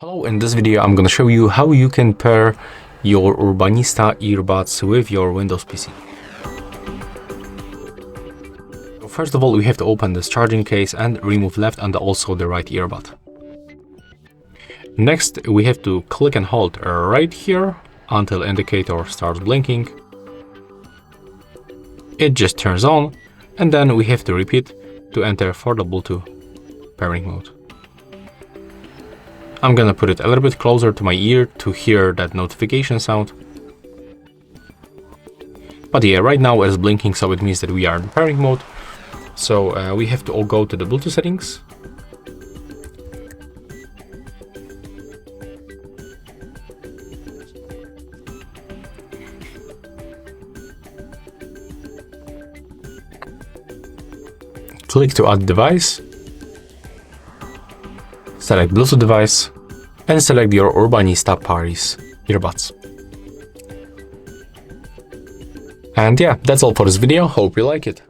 Hello, in this video I'm going to show you how you can pair your Urbanista earbuds with your Windows PC. First of all, we have to open this charging case and remove left and also the right earbud. Next, we have to click and hold right here until indicator starts blinking. It just turns on, and then we have to repeat to enter for the Bluetooth pairing mode. I'm gonna put it a little bit closer to my ear to hear that notification sound. But yeah, right now it's blinking, so it means that we are in pairing mode. So we have to all go to the Bluetooth settings. Click to add device. Select Bluetooth device and select your Urbanista Paris earbuds. And yeah, that's all for this video. Hope you like it.